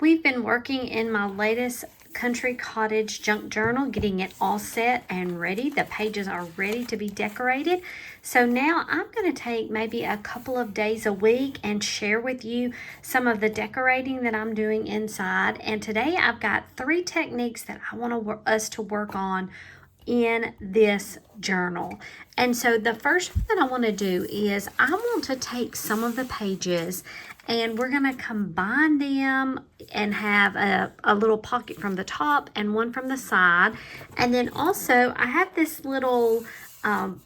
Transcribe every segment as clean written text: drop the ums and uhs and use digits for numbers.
We've been working in my latest Country Cottage Junk Journal, getting it all set and ready. The pages are ready to be decorated. So now I'm going to take maybe a couple of days a week and share with you some of the decorating that I'm doing inside. And today I've got 3 techniques that I want us to work on in this journal. And so the first thing that I want to do is I want to take some of the pages and we're going to combine them and have a little pocket from the top and one from the side. And then also I have this little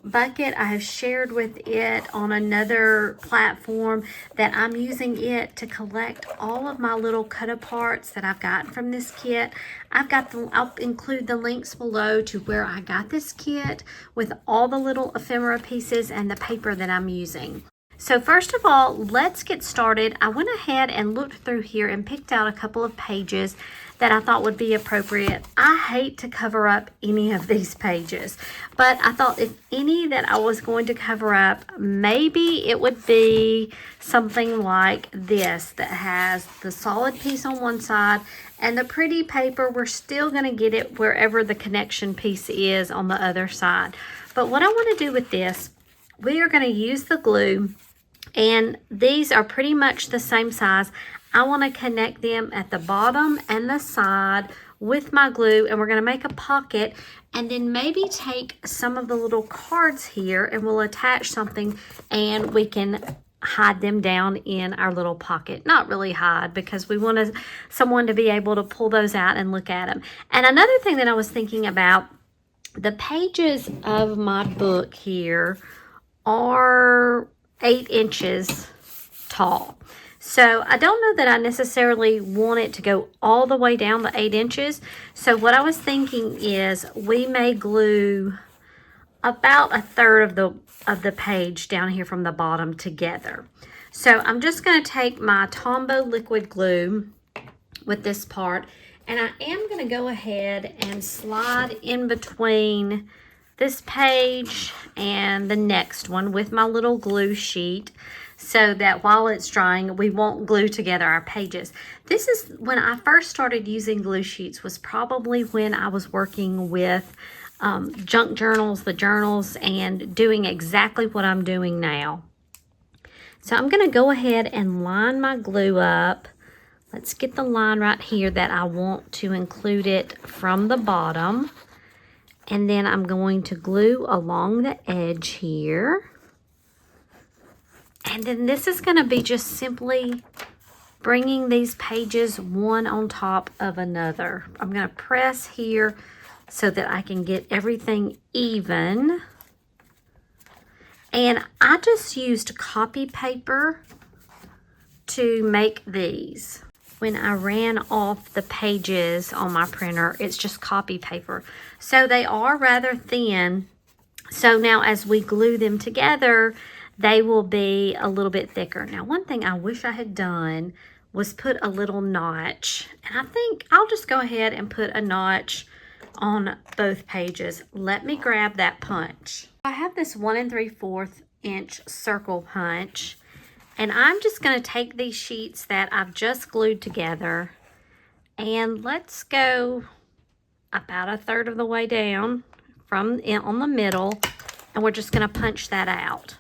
bucket. I have shared with it on another platform that I'm using it to collect all of my little cut aparts that I've gotten from this kit. I'll include the links below to where I got this kit with all the little ephemera pieces and the paper that I'm using. So first of all, let's get started. I went ahead and looked through here and picked out a couple of pages that I thought would be appropriate. I hate to cover up any of these pages, but I thought if any that I was going to cover up, maybe it would be something like this that has the solid piece on one side and the pretty paper. We're still going to get it wherever the connection piece is on the other side. But what I want to do with this, we are going to use the glue. And these are pretty much the same size. I want to connect them at the bottom and the side with my glue, and we're going to make a pocket and then maybe take some of the little cards here and we'll attach something and we can hide them down in our little pocket. Not really hide, because we want someone to be able to pull those out and look at them. And another thing that I was thinking about, the pages of my book here are 8 inches tall. So I don't know that I necessarily want it to go all the way down the 8 inches. So what I was thinking is we may glue about 1/3 of the page down here from the bottom together. So I'm just going to take my Tombow liquid glue with this part, and I am going to go ahead and slide in between this page and the next one with my little glue sheet, so that while it's drying we won't glue together our pages. This is when I first started using glue sheets, was probably when I was working with junk journals, the journals, and doing exactly what I'm doing now. So I'm going to go ahead and line my glue up. Let's get the line right here that I want to include it from the bottom. And then I'm going to glue along the edge here. And then this is going to be just simply bringing these pages one on top of another. I'm going to press here so that I can get everything even. And I just used copy paper to make these. When I ran off the pages on my printer, it's just copy paper. So they are rather thin. So now as we glue them together, they will be a little bit thicker. Now, one thing I wish I had done was put a little notch. And I think I'll just go ahead and put a notch on both pages. Let me grab that punch. I have this 1 3/4 inch circle punch. And I'm just going to take these sheets that I've just glued together, and let's go about 1/3 of the way down on the middle, and we're just going to punch that out.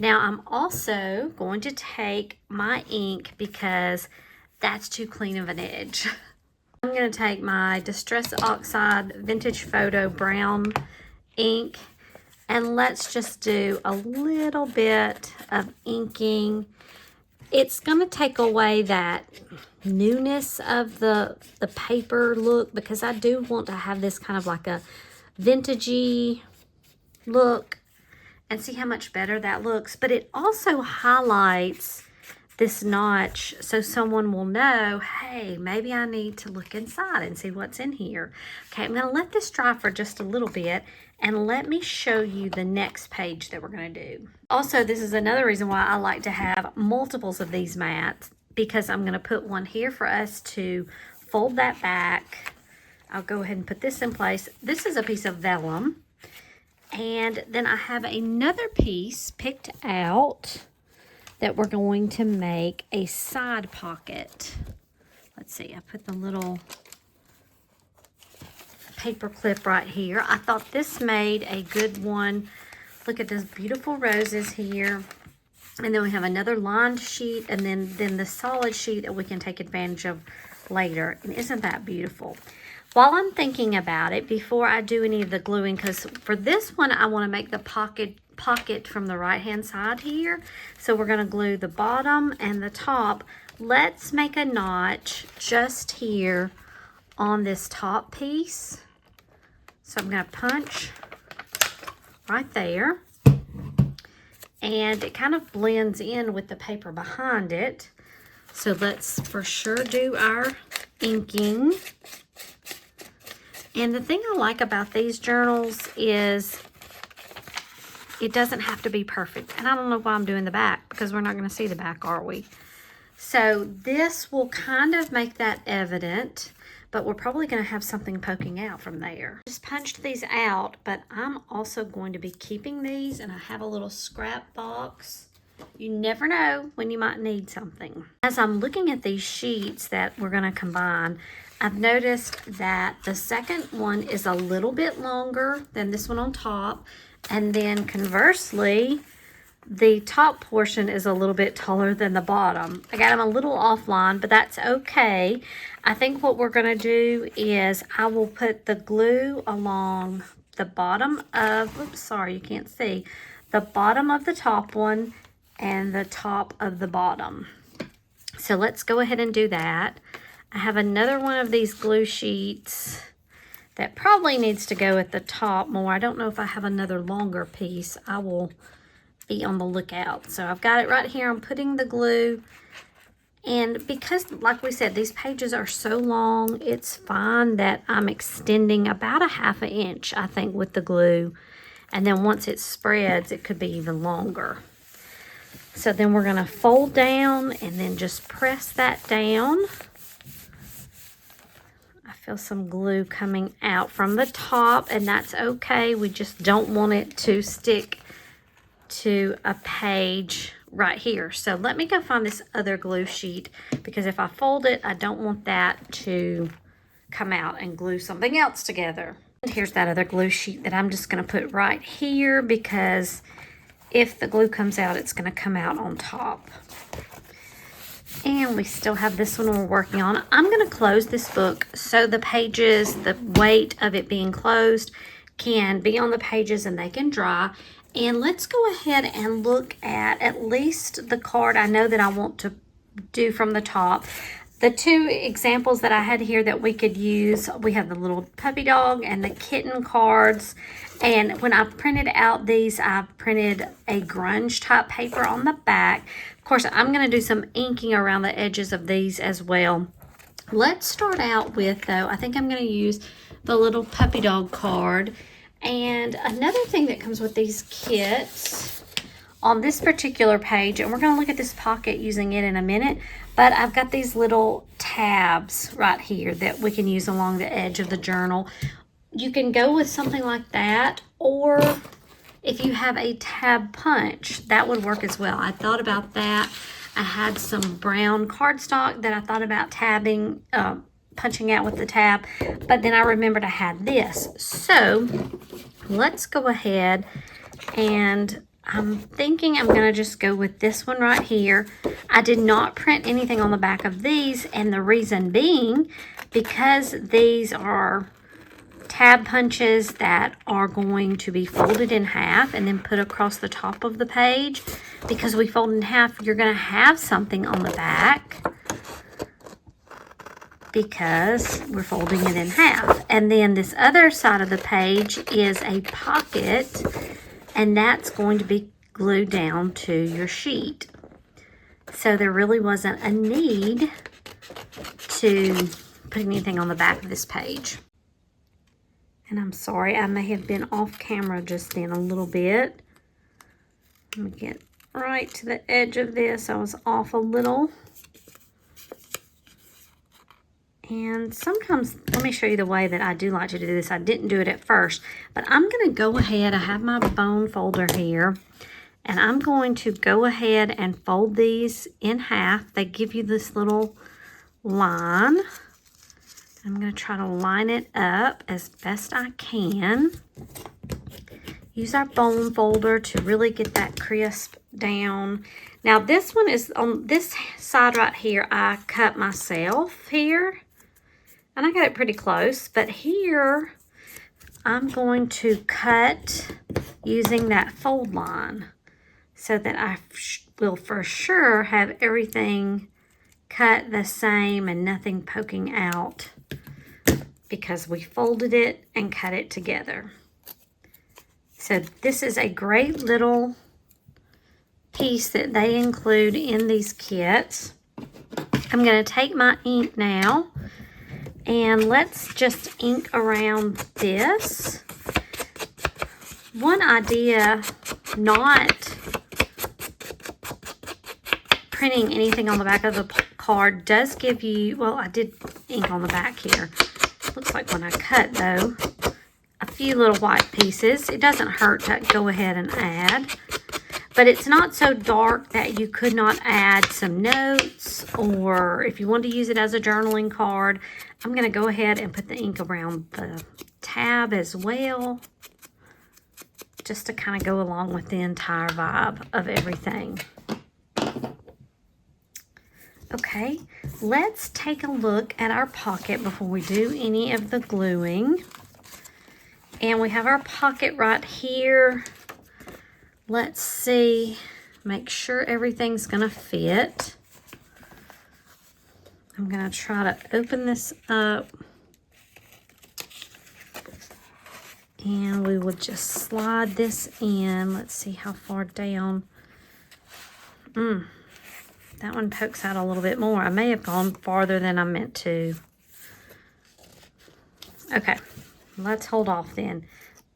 Now I'm also going to take my ink because that's too clean of an edge. I'm going to take my Distress Oxide Vintage Photo Brown ink, and let's just do a little bit of inking. It's going to take away that newness of the paper look, because I do want to have this kind of like a vintagey look, and see how much better that looks. But it also highlights this notch so someone will know, hey, maybe I need to look inside and see what's in here. Okay, I'm going to let this dry for just a little bit, and let me show you the next page that we're going to do. Also, this is another reason why I like to have multiples of these mats, because I'm going to put one here for us to fold that back. I'll go ahead and put this in place. This is a piece of vellum. And then I have another piece picked out that we're going to make a side pocket see, I put the little paper clip right here. I thought this made a good one. Look at those beautiful roses here. And then we have another lined sheet, and then the solid sheet that we can take advantage of later. And isn't that beautiful? While I'm thinking about it, before I do any of the gluing, because for this one, I want to make the pocket from the right-hand side here. So we're going to glue the bottom and the top. Let's make a notch just here on this top piece. So I'm going to punch right there. And it kind of blends in with the paper behind it. So let's for sure do our inking. And the thing I like about these journals is it doesn't have to be perfect. And I don't know why I'm doing the back, because we're not going to see the back, are we? So this will kind of make that evident, but we're probably going to have something poking out from there. Just punched these out, but I'm also going to be keeping these, and I have a little scrap box. You never know when you might need something. As I'm looking at these sheets that we're going to combine, I've noticed that the second one is a little bit longer than this one on top, and then conversely, the top portion is a little bit taller than the bottom. I got them a little offline, but that's okay. I think what we're going to do is I will put the glue along the bottom of, oops, sorry, you can't see, the bottom of the top one and the top of the bottom. So let's go ahead and do that. I have another one of these glue sheets that probably needs to go at the top more. I don't know if I have another longer piece. I will be on the lookout. So I've got it right here. I'm putting the glue. And because, like we said, these pages are so long, it's fine that I'm extending about a ½ inch, I think, with the glue. And then once it spreads, it could be even longer. So then we're going to fold down and then just press that down. I feel some glue coming out from the top, and that's okay. We just don't want it to stick to a page right here. So let me go find this other glue sheet, because if I fold it, I don't want that to come out and glue something else together. And here's that other glue sheet that I'm just going to put right here, because if the glue comes out, it's going to come out on top. And we still have this one we're working on. I'm going to close this book so the pages, the weight of it being closed, can be on the pages and they can dry. And let's go ahead and look at least the card I know that I want to do from the top. The two examples that I had here that we could use, we have the little puppy dog and the kitten cards. And when I printed out these, I printed a grunge type paper on the back. Of course, I'm going to do some inking around the edges of these as well. Let's start out with, though, I think I'm going to use the little puppy dog card. And another thing that comes with these kits on this particular page, and we're going to look at this pocket using it in a minute, but I've got these little tabs right here that we can use along the edge of the journal. You can go with something like that, or if you have a tab punch, that would work as well. I thought about that. I had some brown cardstock that I thought about tabbing, punching out with the tab, but then I remembered I had this. So let's go ahead, and I'm thinking I'm going to just go with this one right here. I did not print anything on the back of these, and the reason being because these are tab punches that are going to be folded in half and then put across the top of the page. Because we fold in half, you're going to have something on the back because we're folding it in half. And then this other side of the page is a pocket, and that's going to be glued down to your sheet. So there really wasn't a need to put anything on the back of this page. And I'm sorry, I may have been off camera just then a little bit. Let me get right to the edge of this. I was off a little. And sometimes, let me show you the way that I do like to do this. I didn't do it at first, but I'm going to go ahead. I have my bone folder here, and I'm going to go ahead and fold these in half. They give you this little line. I'm going to try to line it up as best I can. Use our bone folder to really get that crisp down. Now this one is on this side right here. I cut myself here, and I got it pretty close, but here I'm going to cut using that fold line so that I will for sure have everything cut the same and nothing poking out, because we folded it and cut it together. So this is a great little piece that they include in these kits. I'm going to take my ink now, and let's just ink around this. One idea, not printing anything on the back of the card does give you, well, I did ink on the back here. Looks like when I cut, though, a few little white pieces. It doesn't hurt to go ahead and add, but it's not so dark that you could not add some notes, or if you want to use it as a journaling card. I'm going to go ahead and put the ink around the tab as well, just to kind of go along with the entire vibe of everything. Okay, let's take a look at our pocket before we do any of the gluing. And we have our pocket right here. Let's see, make sure everything's gonna fit. I'm gonna try to open this up. And we will just slide this in. Let's see how far down. That one pokes out a little bit more. I may have gone farther than I meant to. Okay, let's hold off then.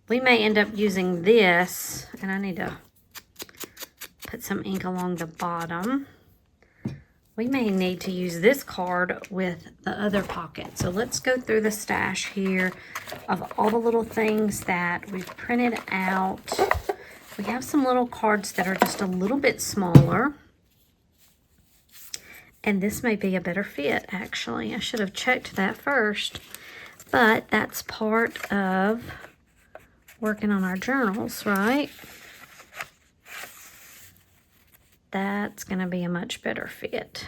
We may end up using this, and I need to put some ink along the bottom. We may need to use this card with the other pocket. So let's go through the stash here of all the little things that we've printed out. We have some little cards that are just a little bit smaller. And this may be a better fit, actually. I should have checked that first. But that's part of working on our journals, right? That's going to be a much better fit.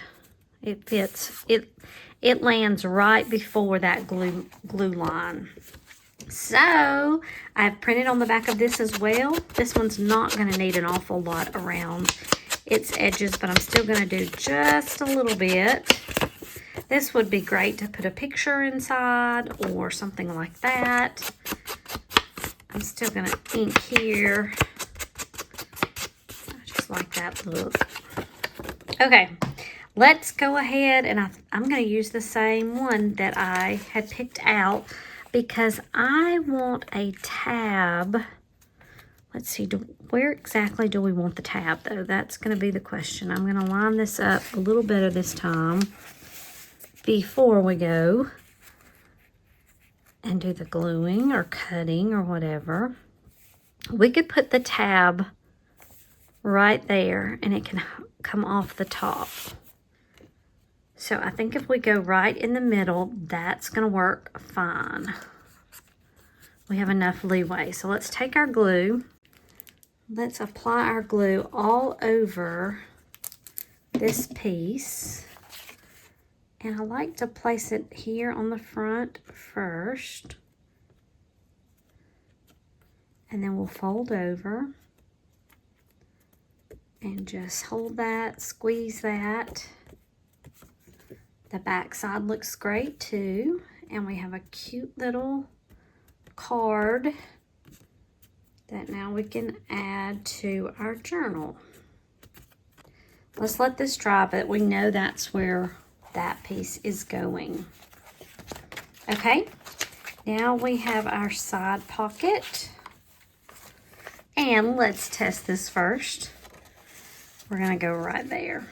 It fits, it lands right before that glue line. So I've printed on the back of this as well. This one's not going to need an awful lot around its edges, but I'm still going to do just a little bit. This would be great to put a picture inside or something like that. I'm still going to ink here. I just like that look. Okay, let's go ahead, and I'm going to use the same one that I had picked out because I want a tab. Let's see, where exactly do we want the tab, though? That's going to be the question. I'm going to line this up a little better this time before we go and do the gluing or cutting or whatever. We could put the tab right there, and it can come off the top. So I think if we go right in the middle, that's going to work fine. We have enough leeway. So let's take our glue. Let's apply our glue all over this piece. And I like to place it here on the front first. And then we'll fold over. And just hold that, squeeze that. The back side looks great too. And we have a cute little card that now we can add to our journal. Let's let this dry, but we know that's where that piece is going. Okay, now we have our side pocket. And let's test this first. We're gonna go right there.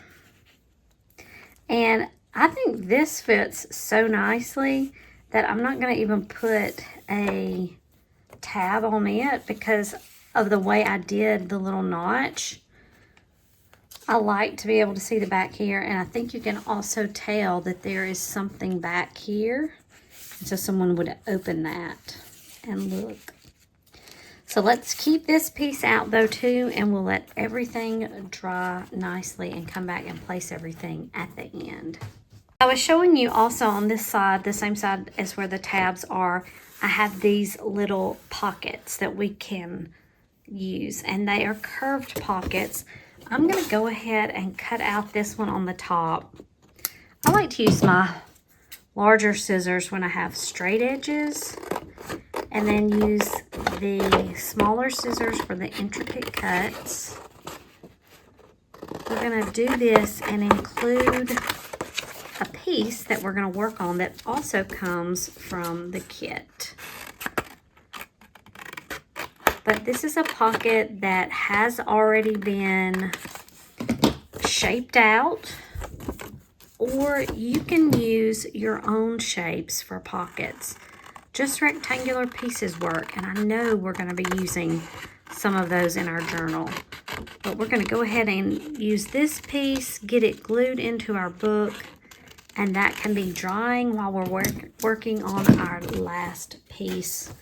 And I think this fits so nicely that I'm not gonna even put a tab on it because of the way I did the little notch. I like to be able to see the back here, and I think you can also tell that there is something back here. So someone would open that and look. So let's keep this piece out though too, and we'll let everything dry nicely and come back and place everything at the end. I was showing you also on this side, the same side as where the tabs are, I have these little pockets that we can use, and they are curved pockets. I'm going to go ahead and cut out this one on the top. I like to use my larger scissors when I have straight edges, and then use the smaller scissors for the intricate cuts. We're going to do this and include a piece that we're going to work on that also comes from the kit. But this is a pocket that has already been shaped out, or you can use your own shapes for pockets. Just rectangular pieces work, and I know we're going to be using some of those in our journal. But we're going to go ahead and use this piece, get it glued into our book, and that can be drying while we're working on our last piece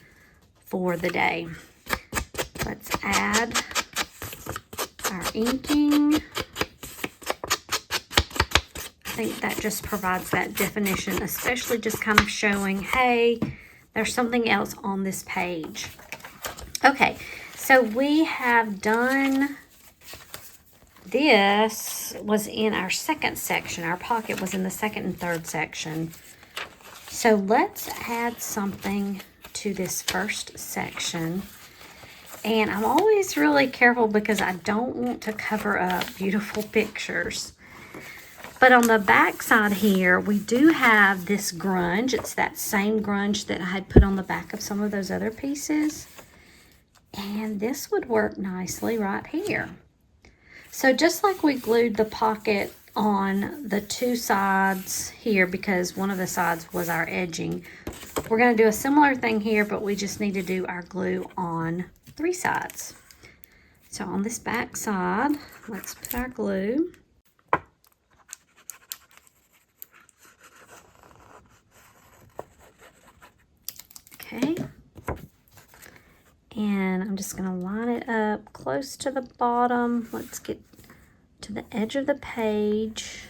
for the day. Let's add our inking. I think that just provides that definition, especially just kind of showing, hey, there's something else on this page. Okay, so we have done, this was in our second section. Our pocket was in the second and third section. So let's add something to this first section. And I'm always really careful because I don't want to cover up beautiful pictures. But on the back side here, we do have this grunge. It's that same grunge that I had put on the back of some of those other pieces. And this would work nicely right here. So just like we glued the pocket on the two sides here, because one of the sides was our edging, we're going to do a similar thing here, but we just need to do our glue on 3 sides. So on this back side, let's put our glue. Okay. And I'm just going to line it up close to the bottom. Let's get to the edge of the page.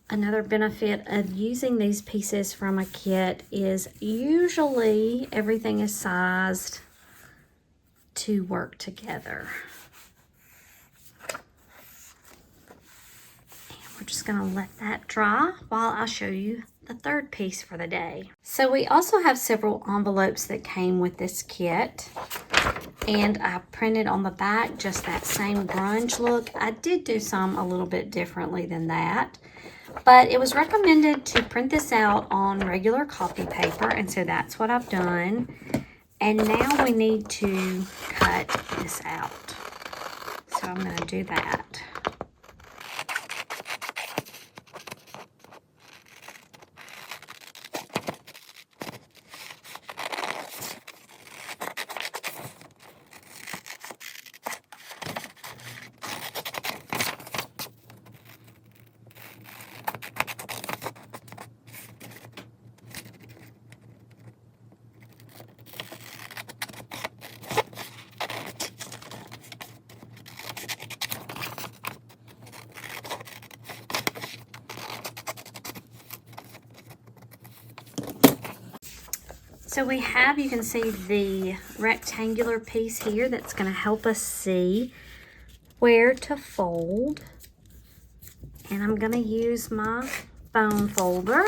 Another benefit of using these pieces from a kit is usually everything is sized to work together. And we're just going to let that dry while I show you the third piece for the day. So we also have several envelopes that came with this kit, and I printed on the back just that same grunge look. I did do some a little bit differently than that, but it was recommended to print this out on regular copy paper, and so that's what I've done. And now we need to cut this out. So I'm going to do that. So we have, you can see the rectangular piece here that's going to help us see where to fold. And I'm going to use my bone folder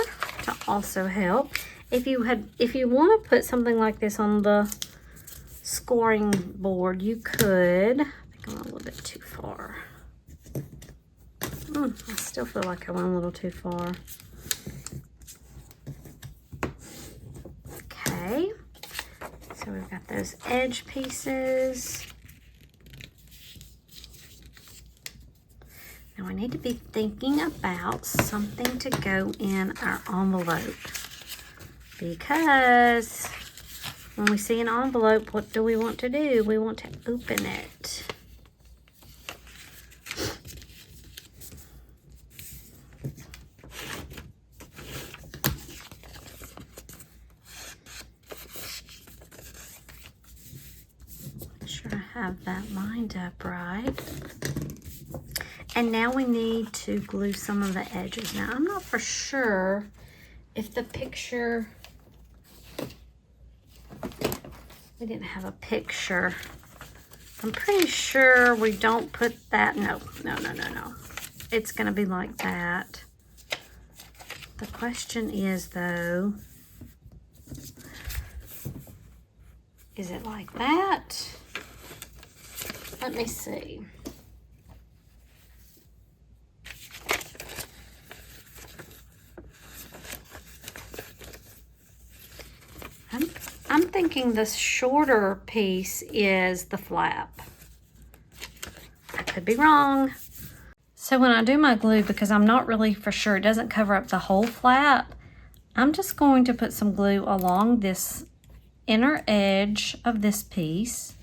to also help. If you want to put something like this on the scoring board, you could. I think I went a little bit too far. I still feel like I went a little too far. Okay, so we've got those edge pieces. Now we need to be thinking about something to go in our envelope, because when we see an envelope, what do we want to do? We want to open it. have that lined up right. And now we need to glue some of the edges. Now, I'm not for sure if the picture, we didn't have a picture. I'm pretty sure we don't put that, no. It's gonna be like that. The question is though, is it like that? Let me see. I'm thinking the shorter piece is the flap. I could be wrong. So when I do my glue, because I'm not really for sure, it doesn't cover up the whole flap, I'm just going to put some glue along this inner edge of this piece,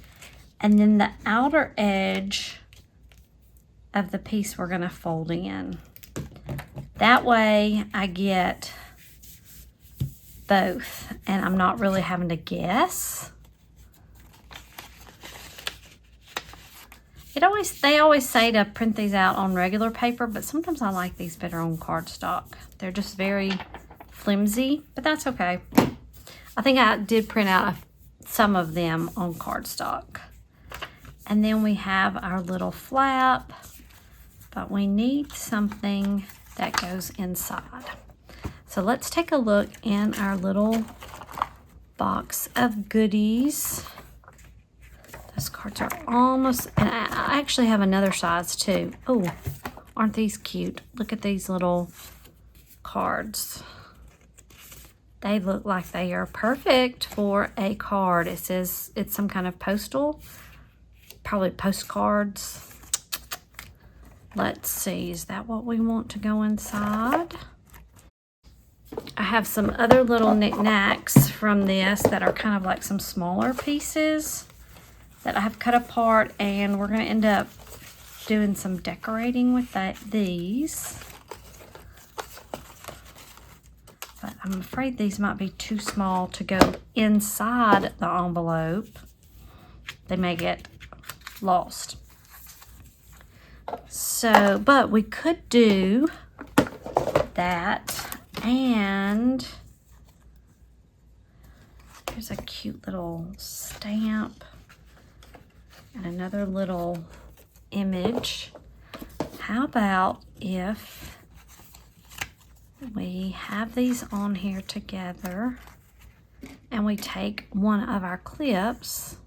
and then the outer edge of the piece we're gonna fold in. That way I get both, and I'm not really having to guess. They always say to print these out on regular paper, but sometimes I like these better on cardstock. They're just very flimsy, but that's okay. I think I did print out some of them on cardstock. And then we have our little flap, but we need something that goes inside. So let's take a look in our little box of goodies. Those cards are almost, and I actually have another size too. Oh, aren't these cute? Look at these little cards. They look like they are perfect for a card. It says it's some kind of postal, probably postcards. Let's see, is that what we want to go inside? I have some other little knickknacks from this that are kind of like some smaller pieces that I have cut apart, and we're going to end up doing some decorating with these. But I'm afraid these might be too small to go inside the envelope. They may get lost. So, but we could do that, and here's a cute little stamp and another little image. How about if we have these on here together and we take one of our clips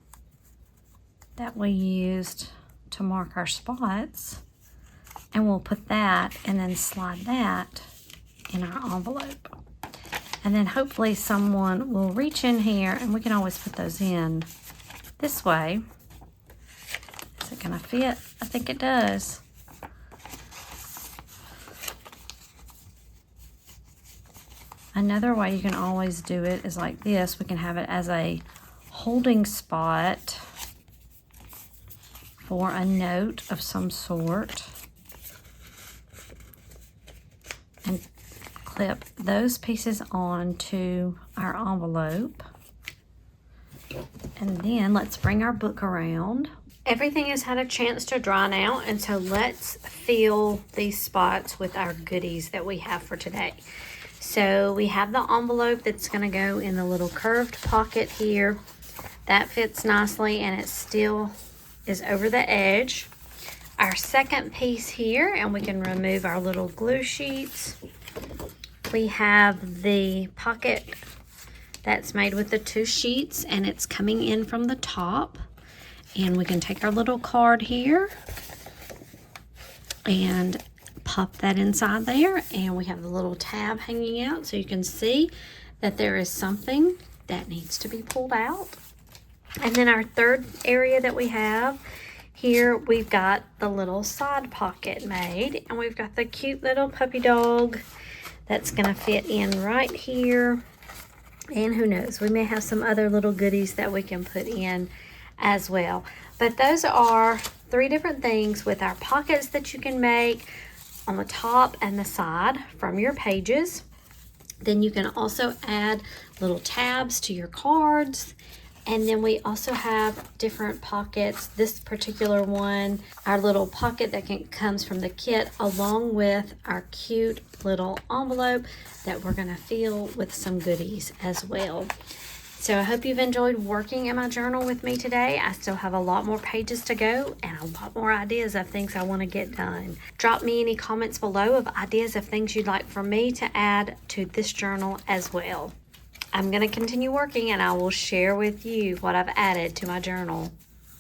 that we used to mark our spots, and we'll put that and then slide that in our envelope. And then hopefully someone will reach in here, and we can always put those in this way. Is it gonna fit? I think it does. Another way you can always do it is like this. We can have it as a holding spot for a note of some sort, and clip those pieces onto our envelope. And then let's bring our book around. Everything has had a chance to dry now, and so let's fill these spots with our goodies that we have for today. So we have the envelope that's going to go in the little curved pocket here. That fits nicely, and it still is over the edge. Our second piece here, and we can remove our little glue sheets. We have the pocket that's made with the two sheets, and it's coming in from the top. And we can take our little card here and pop that inside there, and we have the little tab hanging out so you can see that there is something that needs to be pulled out. And then our third area that we have here, we've got the little side pocket made, and we've got the cute little puppy dog that's going to fit in right here. And who knows, we may have some other little goodies that we can put in as well. But those are 3 different things with our pockets that you can make on the top and the side from your pages. Then you can also add little tabs to your cards, And then we also have different pockets. This particular one, our little pocket that comes from the kit, along with our cute little envelope that we're gonna fill with some goodies as well. So I hope you've enjoyed working in my journal with me today. I still have a lot more pages to go and a lot more ideas of things I want to get done. Drop me any comments below of ideas of things you'd like for me to add to this journal as well. I'm going to continue working and I will share with you what I've added to my journal.